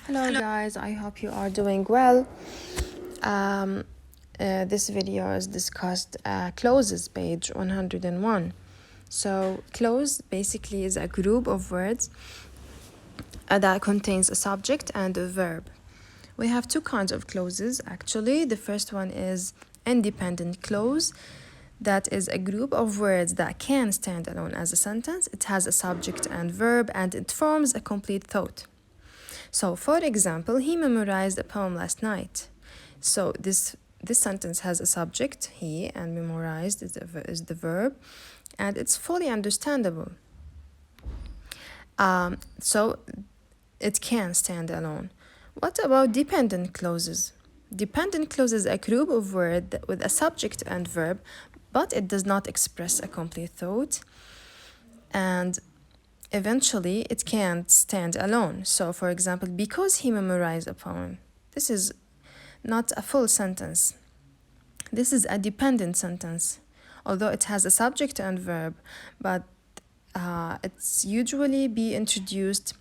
Hello guys, I hope you are doing well. Um, this video is discussed clauses, page 101. So clause basically is a group of words that contains a subject and a verb. We have two kinds of clauses actually. The first one is independent clause. That is a group of words that can stand alone as a sentence. It has a subject and verb and it forms a complete thought. So, for example, he memorized a poem last night. So this sentence has a subject, he, and memorized is the verb, and it's fully understandable. So it can stand alone. What about dependent clauses? Dependent clauses are a group of words with a subject and verb, but it does not express a complete thought. And eventually it can't stand alone. So, for example, because he memorized a poem, this is not a full sentence. This is a dependent sentence, although it has a subject and verb, but it's usually be introduced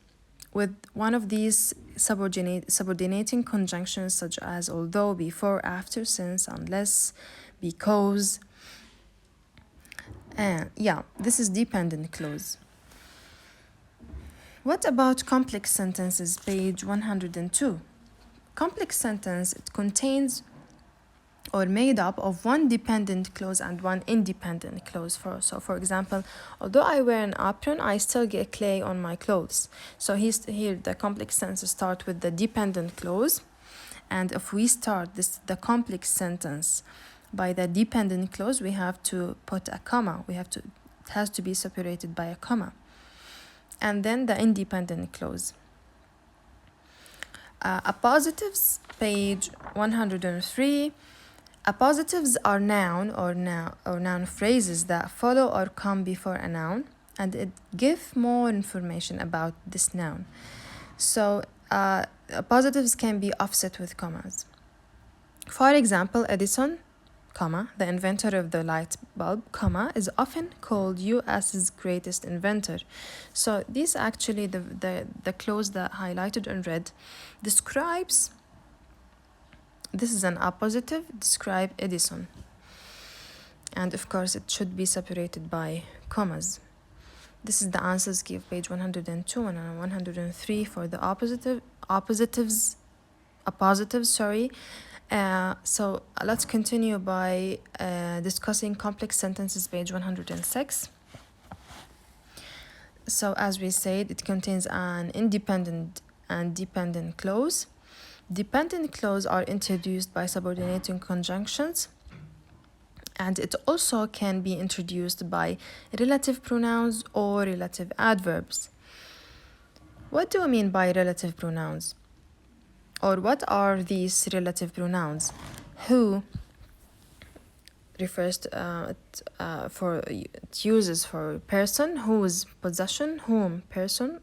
with one of these subordinating conjunctions such as although, before, after, since, unless, because. And this is dependent clause. What about complex sentences, page 102? Complex sentence, it contains or made up of one dependent clause and one independent clause. So for example, although I wear an apron, I still get clay on my clothes. So here the complex sentences start with the dependent clause. And if we start the complex sentence by the dependent clause, we have to put a comma. It has to be separated by a comma. And then the independent clause. Appositives, page 103. Appositives are noun phrases that follow or come before a noun, and it give more information about this noun. So appositives can be offset with commas. For example, Edison, comma, the inventor of the light bulb, comma, is often called US's greatest inventor. So this actually, the clause that highlighted in red describes, this is an appositive, describe Edison. And of course, it should be separated by commas. This is the answers give page 102 and 103 for the appositives. So let's continue by discussing complex sentences, page 106. So as we said, it contains an independent and dependent clause. Dependent clause are introduced by subordinating conjunctions, and it also can be introduced by relative pronouns or relative adverbs. What do I mean by relative pronouns? Or what are these relative pronouns? Who refers to it uses for person, whose, possession, whom, person,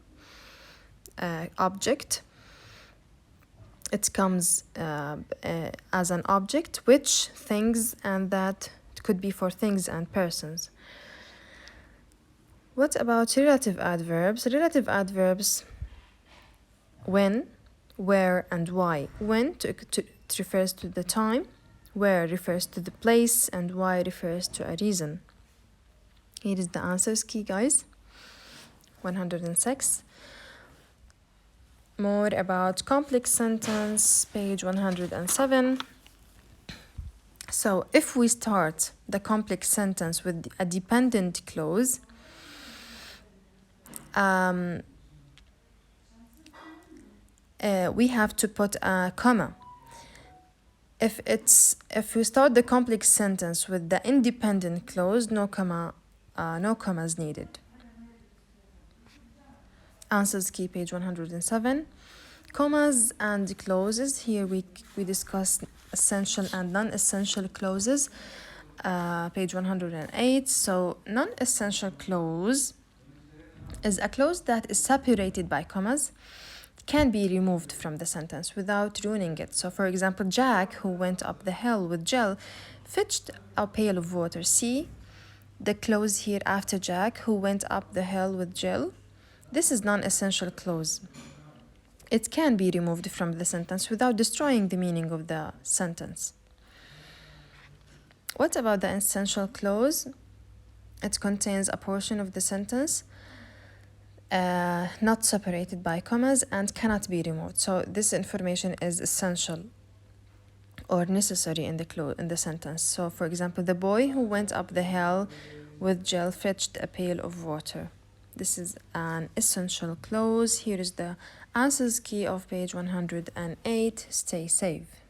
object. It comes as an object, which, things, and that. It could be for things and persons. What about relative adverbs? Relative adverbs, when, where, and why. When it refers to the time, where refers to the place, and why refers to a reason. Here is the answers key, guys. 106. More about complex sentence, page 107. So if we start the complex sentence with a dependent clause, we have to put a comma. If we start the complex sentence with the independent clause, no commas needed. Answers key, page 107. Commas and clauses. Here we discuss essential and non-essential clauses. Page 108. So non-essential clause is a clause that is separated by commas, can be removed from the sentence without ruining it. So for example, Jack, who went up the hill with Jill, fetched a pail of water. See the clause here after Jack, who went up the hill with Jill. This is non-essential clause. it can be removed from the sentence without destroying the meaning of the sentence. What about the essential clause? It contains a portion of the sentence not separated by commas and cannot be removed. So this information is essential or necessary in the sentence. So for example, the boy who went up the hill with Jill fetched a pail of water. This is an essential clause. Here is the answers key of page 108. Stay safe.